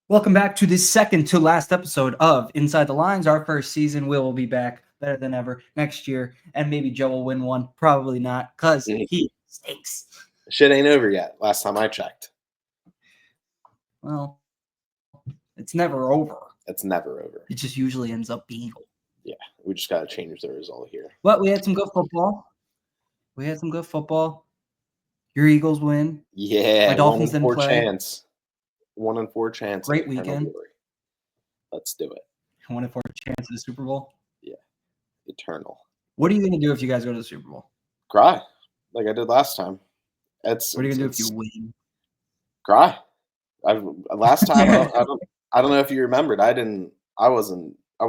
Welcome back to the second to last episode of Inside the Lines. Our first season. Will be back better than ever next year, and maybe Joe will win one. Probably not, because he stinks. Shit ain't over yet. Last time I checked. Well, it's never over. It's never over. It just usually ends up being. Yeah, we just got to change the result here. But we had some good football. Your Eagles win. Yeah, My Dolphins didn't play. 1 in 4 chance. Great weekend. Let's do it. 1 in 4 chance of the Super Bowl. Yeah, eternal. What are you going to do if you guys go to the Super Bowl? Cry, like I did last time. What are you going to do if you win? Cry. Last time I don't know if you remembered. I was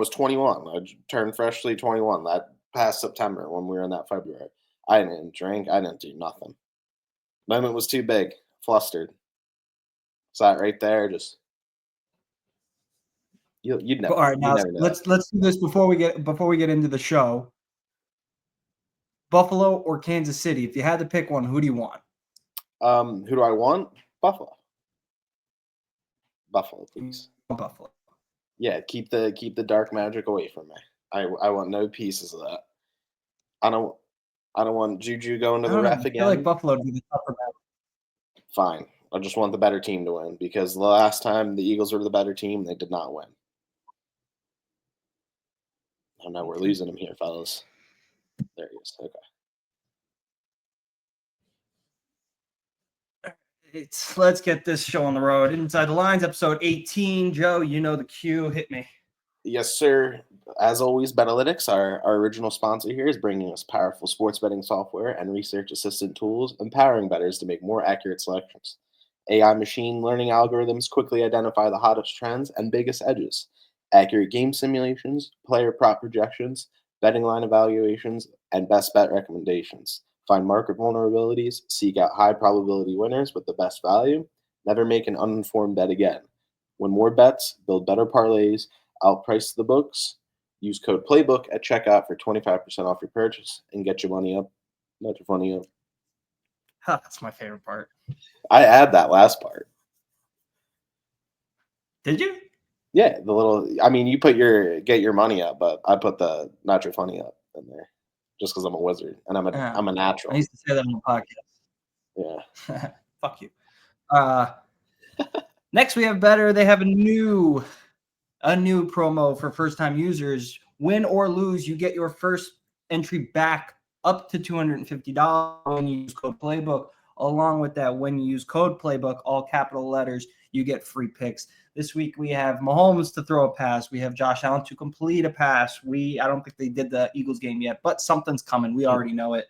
21. I turned freshly 21 that past September when we were in that February. I didn't drink. I didn't do nothing. Moment was too big. Flustered. Sat right there. Just you'd never. All right, now let's do this before we get into the show. Buffalo or Kansas City? If you had to pick one, who do you want? Who do I want? Buffalo. Buffalo, please. Buffalo. Yeah, keep the dark magic away from me. I want no pieces of that. I don't want Juju going to the ref again. I feel like Buffalo would be the tougher battle. Fine. I just want the better team to win because the last time the Eagles were the better team, they did not win. Oh no, we're losing him here, fellas. There he is. Okay. Let's get this show on the road. Inside the Lines, episode 18. Joe, you know the cue. Hit me. Yes, sir. As always, Betalytics, our original sponsor here, is bringing us powerful sports betting software and research assistant tools, empowering bettors to make more accurate selections. AI machine learning algorithms quickly identify the hottest trends and biggest edges. Accurate game simulations, player prop projections, betting line evaluations, and best bet recommendations. Find market vulnerabilities, seek out high probability winners with the best value. Never make an uninformed bet again. Win more bets, build better parlays, outprice the books. Use code PLAYBOOK at checkout for 25% off your purchase and get your money up. Not your money up. That's my favorite part. I add that last part. Did you? Yeah, the little. I mean, you put get your money up, but I put the not your funny up in there, just because I'm a wizard and I'm a natural. I used to say that on the podcast. Yeah. Fuck you. Next, we have better. They have a new promo for first-time users. Win or lose, you get your first entry back up to $250 when you use code PLAYBOOK. Along with that, when you use code PLAYBOOK, all capital letters, you get free picks. This week we have Mahomes to throw a pass. We have Josh Allen to complete a pass. I don't think they did the Eagles game yet, but something's coming. We already know it.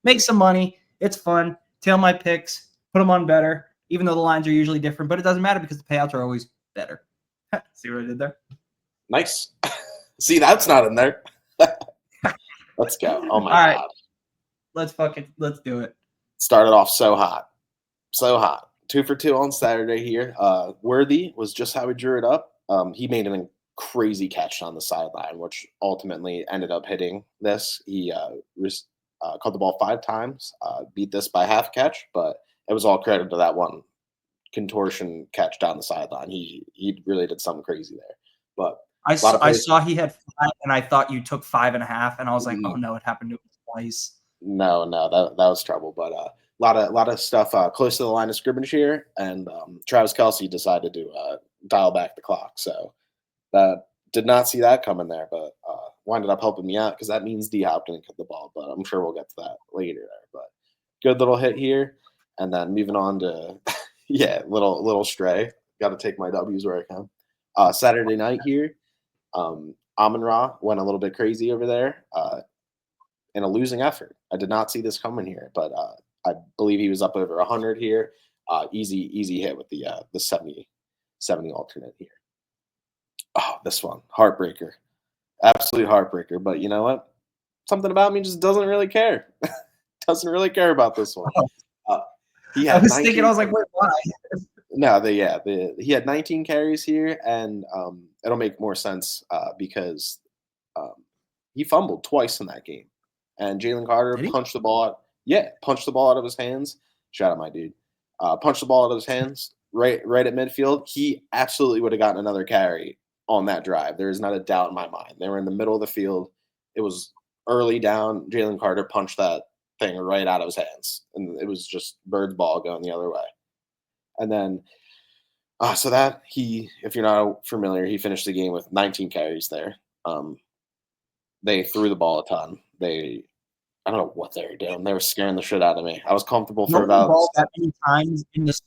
Make some money. It's fun. Tail my picks. Put them on better, even though the lines are usually different, but it doesn't matter because the payouts are always better. See what I did there? Nice. See, that's not in there. Let's go. Oh my God. Let's do it. Started off so hot. 2 for 2 on Saturday here. Worthy was just how he drew it up. He made a crazy catch on the sideline, which ultimately ended up hitting this. He caught the ball 5 times, beat this by half catch, but it was all credit to that one contortion catch down the sideline. He really did something crazy there. But I saw he had 5, and I thought you took 5.5, and I was like, oh no, it happened to him twice. No, that was trouble. But a lot of stuff close to the line of scrimmage here, and Travis Kelce decided to dial back the clock. So that did not see that coming there, but winded up helping me out because that means D-Hop didn't get the ball. But I'm sure we'll get to that later there. But good little hit here, and then moving on to little stray. Got to take my W's where I can. Saturday night here, Amon-Ra went a little bit crazy over there in a losing effort. I did not see this coming here, but I believe he was up over 100 here. Easy hit with the 70 alternate here. Oh, this one, heartbreaker, absolute heartbreaker. But you know what? Something about me just doesn't really care. Doesn't really care about this one. I was thinking, I was like, wait, why? No, he had 19 carries here, and it'll make more sense because he fumbled twice in that game, and Jalen Carter punched the ball out of his hands. Shout out my dude. Punched the ball out of his hands right at midfield, he absolutely would have gotten another carry on that drive. There is not a doubt in my mind. They were in the middle of the field. It was early down. Jalen Carter punched that thing right out of his hands, and it was just bird's ball going the other way. And then, so that if you're not familiar, he finished the game with 19 carries there. They threw the ball a ton. I don't know what they were doing. They were scaring the shit out of me. I was comfortable for Throwing the about ball that many times in this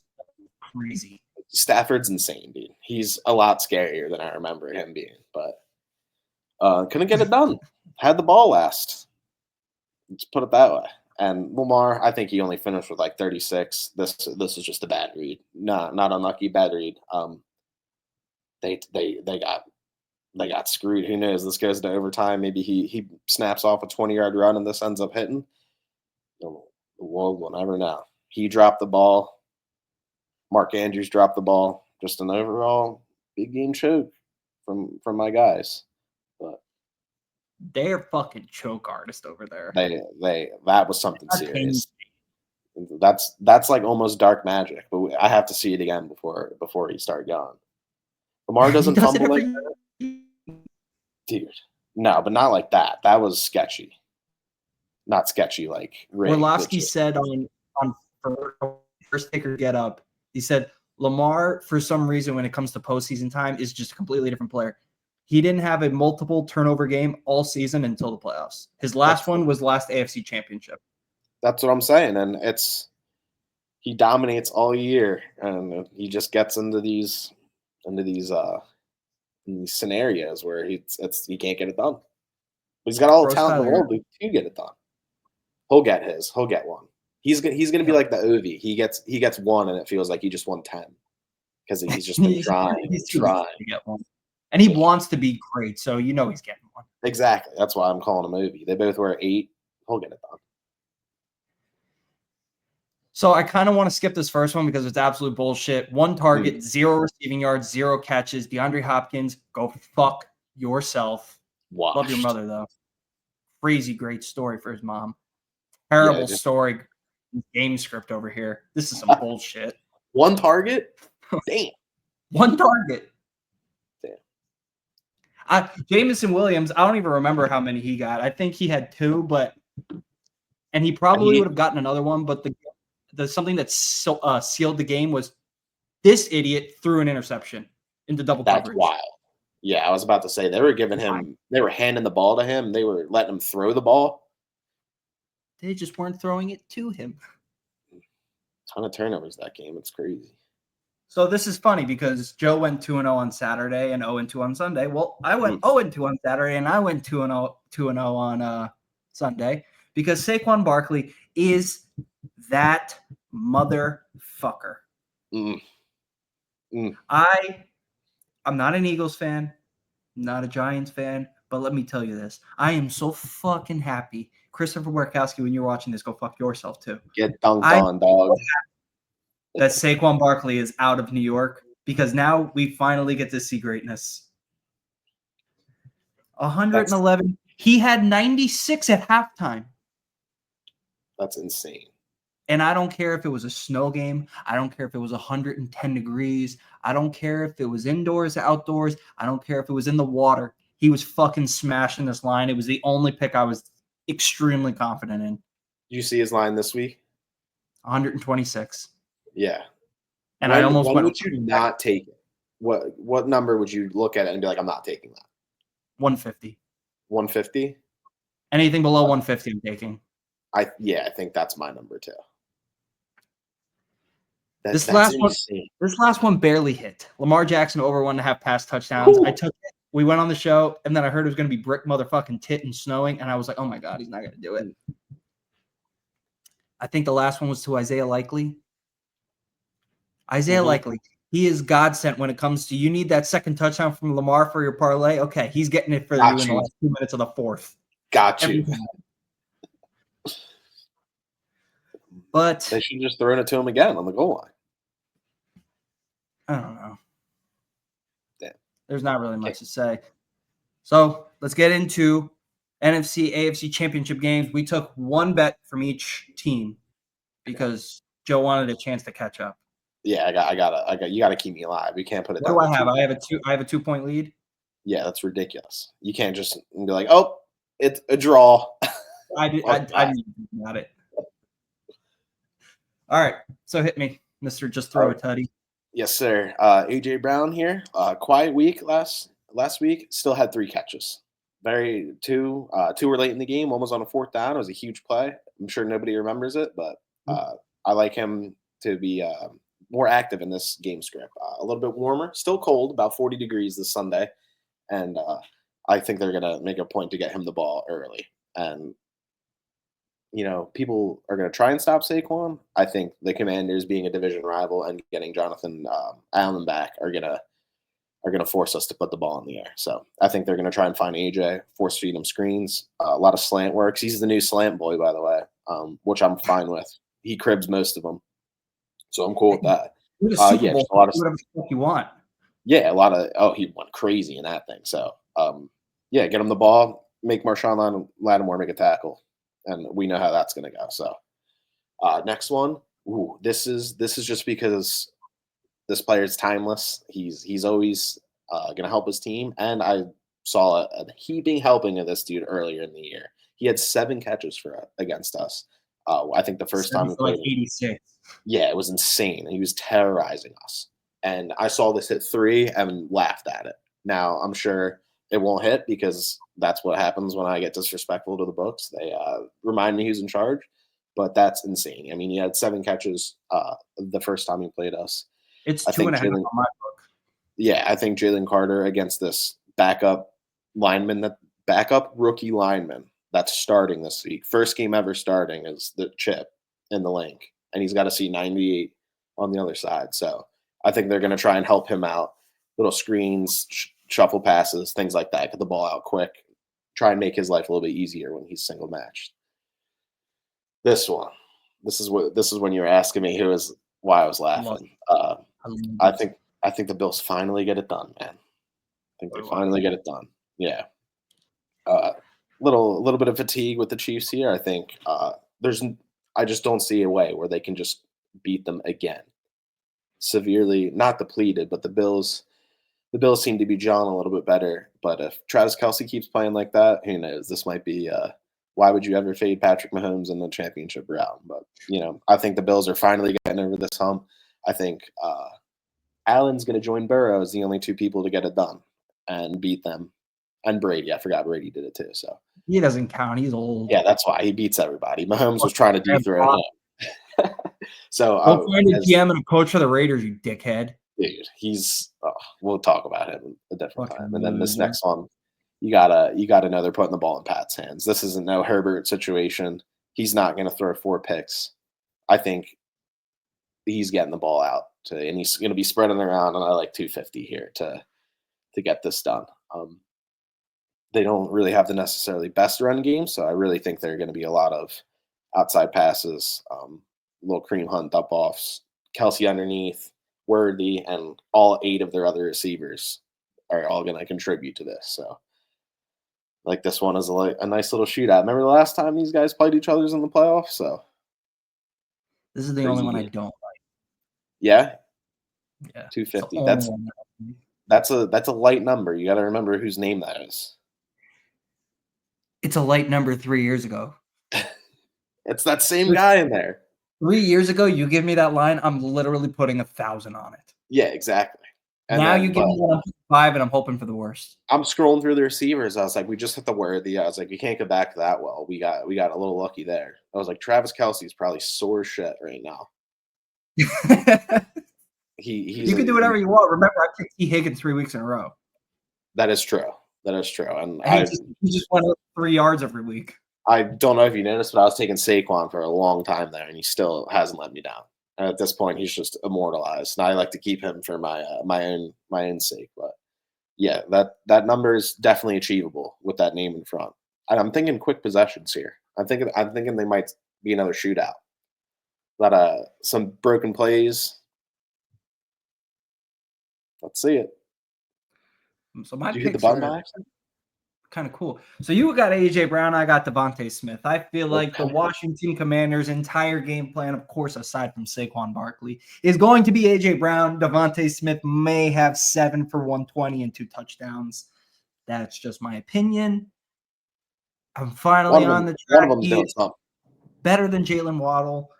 crazy. Stafford's insane, dude. He's a lot scarier than I remember him being, but couldn't get it done. Had the ball last. Let's put it that way. And Lamar, I think he only finished with like 36. This is just a bad read. Not unlucky, bad read. They got screwed. Who knows? This goes to overtime. Maybe he snaps off a 20-yard run and this ends up hitting. The world will never know. He dropped the ball. Mark Andrews dropped the ball. Just an overall big game choke from my guys. But they're fucking choke artists over there. That was something serious. That's like almost dark magic. But I have to see it again before he start going. Lamar doesn't fumble like that. Dude, no, but not like that. That was sketchy. Not sketchy like Orlovsky said on First Taker Get Up, he said Lamar, for some reason, when it comes to postseason time, is just a completely different player. He didn't have a multiple turnover game all season until the playoffs. His last one was last AFC Championship. That's what I'm saying, and he dominates all year, and he just gets into these scenarios where he can't get it done. But he's got all the talent in the world to get it done. He'll get his. He'll get one. He's gonna be like the Ovi. He gets one, and it feels like he just won 10 because he's just been trying to get one. And he wants to be great, so he's getting one. Exactly. That's why I'm calling him Ovi. They both wear 8. He'll get it done. So I kind of want to skip this first one because it's absolute bullshit. 1 target, 0 receiving yards, 0 catches. DeAndre Hopkins, go fuck yourself. Wow. Love your mother, though. Crazy great story for his mom. Terrible story. Game script over here. This is some bullshit. 1 target? Damn. 1 target. Damn. Jameson Williams, I don't even remember how many he got. I think he had 2, and he probably would have gotten another one, but the something that sealed the game was this idiot threw an interception into double coverage. That's wild. Yeah, I was about to say they were handing the ball to him. They were letting him throw the ball. They just weren't throwing it to him. Ton of turnovers that game. It's crazy. So this is funny because Joe went 2-0 on Saturday and 0-2 on Sunday. Well, I went 0-2 on Saturday and I went 2-0 on Sunday because Saquon Barkley is that motherfucker. I'm not an Eagles fan, not a Giants fan, but let me tell you this. I am so fucking happy. Christopher Werkowski, when you're watching this, go fuck yourself too. Get dunked on, dog. That Saquon Barkley is out of New York because now we finally get to see greatness. 111. He had 96 at halftime. That's insane. And I don't care if it was a snow game. I don't care if it was 110 degrees. I don't care if it was indoors, outdoors. I don't care if it was in the water. He was fucking smashing this line. It was the only pick I was extremely confident in. You see his line this week? 126. Yeah. And I almost went. Would you not take it? What number would you look at it and be like, I'm not taking that? 150. 150? Anything below 150, I'm taking. I think that's my number too. This last one barely hit. Lamar Jackson over 1.5 pass touchdowns. Ooh. I took it. We went on the show, and then I heard it was going to be brick motherfucking tit and snowing, and I was like, oh my God, he's not going to do it. I think the last one was to Isaiah Likely. Likely, he is God sent when it comes to you need that second touchdown from Lamar for your parlay. Okay, he's getting it for you in the last 2 minutes of the fourth. Got you. But they should just thrown it to him again on the goal line. I don't know. Yeah. There's not really much to say. So let's get into NFC, AFC championship games. We took 1 bet from each team because Joe wanted a chance to catch up. Yeah, you gotta keep me alive. We can't put it What down do I to have? 2. I have a 2-point lead. Yeah, that's ridiculous. You can't just be like, "Oh, it's a draw." Fuck I that. didn't even think about it. All right, so hit me, Mister. Just All throw a right. tutty. Yes, sir. AJ Brown here. Quiet week last week. Still had 3 catches. Two were late in the game. One was on a 4th down. It was a huge play. I'm sure nobody remembers it, but I like him to be more active in this game script. A little bit warmer, still cold, about 40 degrees this Sunday, and I think they're gonna make a point to get him the ball early. And people are going to try and stop Saquon. I think the Commanders, being a division rival and getting Jonathan Allen back, are gonna force us to put the ball in the air. So I think they're going to try and find AJ, force feed him screens, a lot of slant works. He's the new slant boy, by the way, which I'm fine with. He cribs most of them, so I'm cool with that. You're the Super Yeah, Bowl. just a lot of Do whatever the fuck you want. yeah, a lot of he went crazy in that thing. So yeah, get him the ball, make Marshawn Lattimore make a tackle, and we know how that's going to go. So next one, ooh, this is just because this player is timeless. He's always going to help his team, and I saw a heaping helping of this dude earlier in the year. He had 7 catches against us. I think the first time we For like played him, 86. yeah, it was insane. He was terrorizing us, and I saw this hit 3 and laughed at it. Now I'm sure it won't hit because that's what happens when I get disrespectful to the books. They remind me who's in charge, but that's insane. I mean, he had 7 catches the first time he played us. It's I think 2.5 on Jalen, my book. yeah, I think Jalen Carter against this backup rookie lineman that's starting this week. First game ever starting is the chip in the link, and he's got to see 98 on the other side. So I think they're going to try and help him out. Little screens, shuffle passes, things like that. Get the ball out quick. Try and make his life a little bit easier when he's single matched. This one, this is when you're asking me why I was Love laughing. I love I it. think I think the Bills finally get it done, man. I think So they do I. finally get it done. Yeah. Uh, little bit of fatigue with the Chiefs here. I think I just don't see a way where they can just beat them again. Severely not depleted, but the Bills seem to be gelling a little bit better. But if Travis Kelsey keeps playing like that, who knows? This might be why would you ever fade Patrick Mahomes in the championship round? But I think the Bills are finally getting over this hump. I think Allen's going to join Burrow as the only 2 people to get it done and beat them. And Brady, I forgot Brady did it too. So He doesn't count. He's old. yeah, that's why he beats everybody. Mahomes was trying to dethrone him. So Go find a GM and a coach for the Raiders, you dickhead. dude, we'll talk about him a different Fucking time. And then this loser. next one, you gotta know they're putting the ball in Pat's hands. This isn't no Herbert situation. He's not going to throw 4 picks. I think he's getting the ball out and he's going to be spreading around. And I like 250 here to get this done. They don't really have the necessarily best run game, so I really think there are going to be a lot of outside passes, little cream hunt dump offs, Kelsey underneath, Worthy, and all 8 of their other receivers are all going to contribute to this. So, like this one is a nice little shootout. Remember the last time these guys played each other's in the playoffs? So This is the only crazy one I game. don't Yeah, like. Yeah. It's the 250. only one I like. That's a light number. You got to remember whose name that is. It's a light number 3 years ago. It's that same guy in there. 3 years ago, you give me that line, I'm literally putting 1,000 on it. Yeah, exactly. And now then, you give me that, I'm putting 5, and I'm hoping for the worst. I'm scrolling through the receivers. I was like, we just hit the Worthy. I was like, we can't go back that well. We got a little lucky there. I was like, Travis Kelsey's probably sore shit right now. You can do whatever you want. Remember, I picked T. Higgins 3 weeks in a row. That is true. That is true. And He just went up 3 yards every week. I don't know if you noticed, but I was taking Saquon for a long time there, and he still hasn't let me down. And at this point, he's just immortalized. And I like to keep him for my own sake. But yeah, that number is definitely achievable with that name in front. And I'm thinking quick possessions here. I'm thinking they might be another shootout. Some broken plays. Let's see it. So my Did you hit the picks button are by accident? kind of cool. So you got AJ Brown, I got Devontae Smith. I feel like the Okay. Washington Commanders' entire game plan, of course, aside from Saquon Barkley, is going to be AJ Brown. Devontae Smith may have 7 for 120 and 2 touchdowns. That's just my opinion. I'm finally on the One track. of them's He doing is something. better than Jalen Waddle.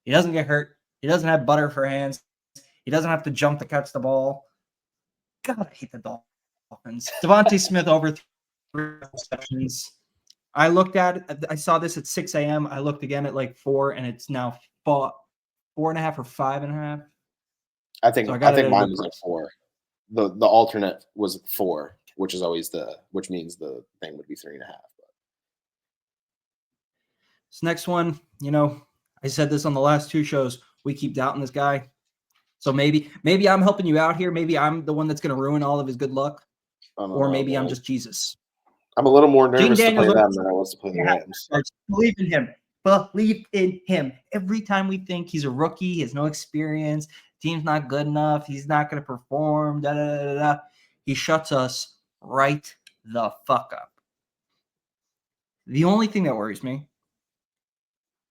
He doesn't get hurt. He doesn't have butter for hands. He doesn't have to jump to catch the ball. God, I hate the Dolphins. Devontae Smith over 3 receptions. I looked at it. I saw this at 6 a.m. I looked again at like 4, and it's now 4.5 or 5.5. I think So I got it at a mine good was at price. 4. The alternate was 4, which means the thing would be 3.5. This next one, I said this on the last 2 shows. We keep doubting this guy. So maybe I'm helping you out here. Maybe I'm the one that's going to ruin all of his good luck. Or maybe I'm just Jesus. I'm a little more nervous to Daniels play them than I was to play the Rams. Believe in him. Believe in him. Every time we think he's a rookie, he has no experience, team's not good enough, he's not going to perform, he shuts us right the fuck up. The only thing that worries me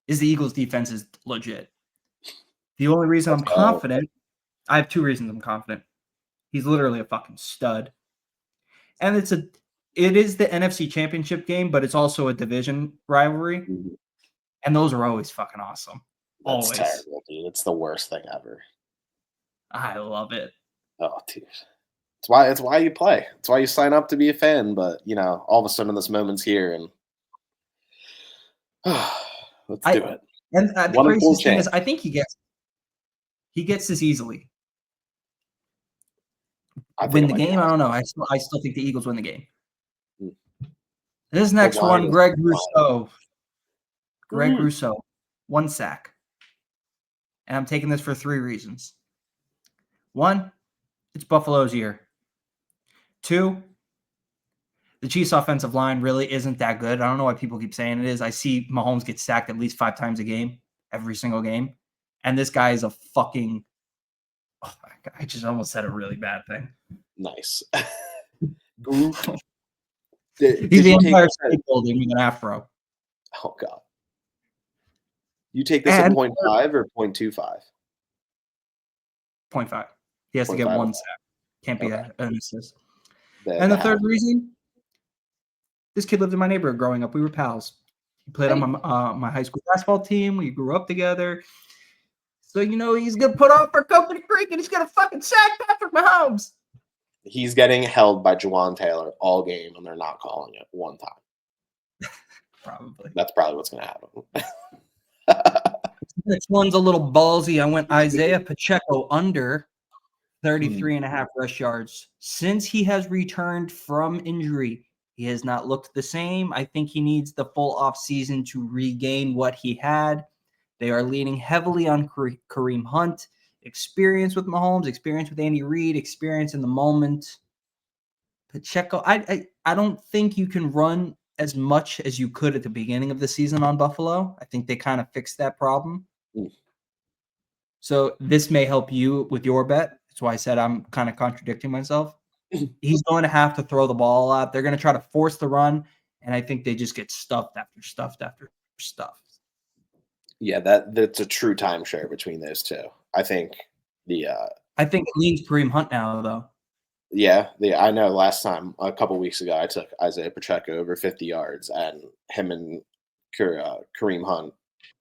is the Eagles' defense is legit. The only reason I'm confident, I have 2 reasons I'm confident. He's literally a fucking stud. And it is the NFC Championship game, but it's also a division rivalry. Mm-hmm. And those are always fucking awesome. That's always terrible, dude. It's the worst thing ever. I love it. Oh, dude. It's why you play. It's why you sign up to be a fan. But all of a sudden this moment's here, and let's do it. And the craziest thing is, I think he gets this easily. Win the game? I don't know. I still think the Eagles win the game. This next one, Greg Rousseau. Greg Rousseau, 1 sack. And I'm taking this for 3 reasons. 1, it's Buffalo's year. 2, the Chiefs' offensive line really isn't that good. I don't know why people keep saying it is. I see Mahomes get sacked at least 5 times a game, every single game. And this guy is a fucking – I just almost said a really bad thing. Nice. He's the Empire State Building with an afro. Oh, God. You take this at 0.5 or 0.25? 0.5. He has to get 1 sack. Can't be an assist. And the third reason, this kid lived in my neighborhood growing up. We were pals. He played on my high school basketball team. We grew up together. So, he's going to put on for Company Creek, and he's going to fucking sack Patrick Mahomes. He's getting held by Juwan Taylor all game, and they're not calling it one time. Probably. That's probably what's going to happen. This one's a little ballsy. I went Isaiah Pacheco under 33.5 rush yards. Since he has returned from injury, he has not looked the same. I think he needs the full offseason to regain what he had. They are leaning heavily on Kareem Hunt. Experience with Mahomes, experience with Andy Reid, experience in the moment. Pacheco, I don't think you can run as much as you could at the beginning of the season on Buffalo. I think they kind of fixed that problem. So this may help you with your bet. That's why I said I'm kind of contradicting myself. He's going to have to throw the ball out. They're going to try to force the run, and I think they just get stuffed after stuffed after stuffed. Yeah, that's a true timeshare between those two. I think it leans Kareem Hunt now, though. Yeah, I know. Last time, a couple weeks ago, I took Isaiah Pacheco over 50 yards, and him and Kareem Hunt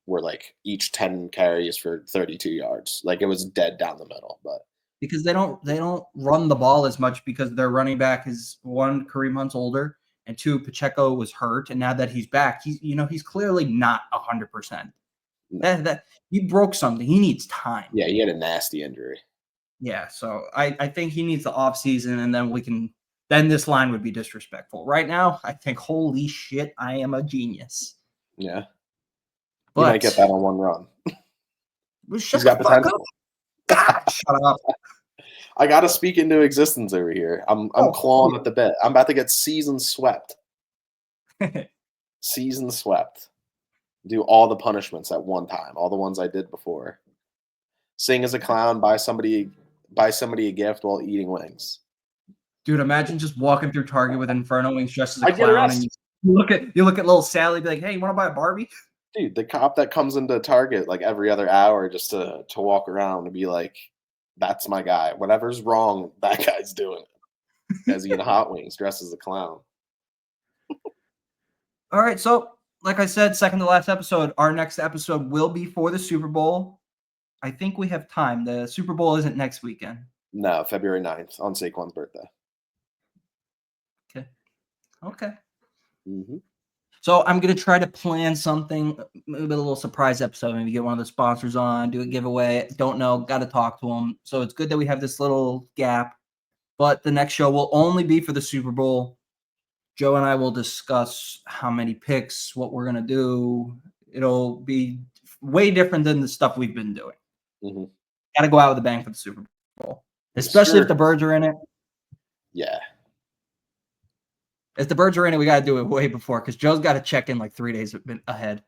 were like each 10 carries for 32 yards. Like it was dead down the middle, but because they don't run the ball as much because their running back is 1, Kareem Hunt's older, and 2, Pacheco was hurt, and now that he's back, he's clearly not 100%. That he broke something. He needs time. Yeah, he had a nasty injury. Yeah, so I think he needs the offseason, and then this line would be disrespectful. Right now, I think, holy shit, I am a genius. Yeah. But, you might get that on one run. He's got potential. God, shut up. I got to speak into existence over here. I'm clawing at the bit. I'm about to get season swept. Season swept. Do all the punishments at one time, all the ones I did before. Sing as a clown, buy somebody a gift while eating wings. Dude, imagine just walking through Target with Inferno wings dressed as a I'd get clown, and arrested. you look at little Sally, be like, "Hey, you want to buy a Barbie?" Dude, the cop that comes into Target like every other hour just to walk around and be like, "That's my guy. Whatever's wrong, that guy's doing it." Guy's eating hot wings, dressed as a clown. All right, so like I said, second to last episode, our next episode will be for the Super Bowl. I think we have time. The Super Bowl isn't next weekend. No, February 9th on Saquon's birthday. Okay. Hmm. So I'm gonna try to plan something, maybe a little surprise episode. Maybe get one of the sponsors on, do a giveaway. Don't know, got to talk to them. So it's good that we have this little gap. But the next show will only be for the Super Bowl. Joe and I will discuss how many picks, what we're gonna do. It'll be way different than the stuff we've been doing. Hmm. Got to go out with a bang for the Super Bowl, Yes, especially if sir. the Birds are in it. Yeah. If the Birds are in it, we got to do it way before because Joe's got to check in like 3 days ahead.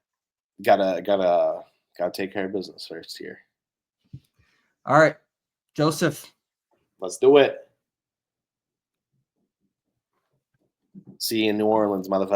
Gotta take care of business first here. All right, Joseph. Let's do it. See you in New Orleans, motherfucker.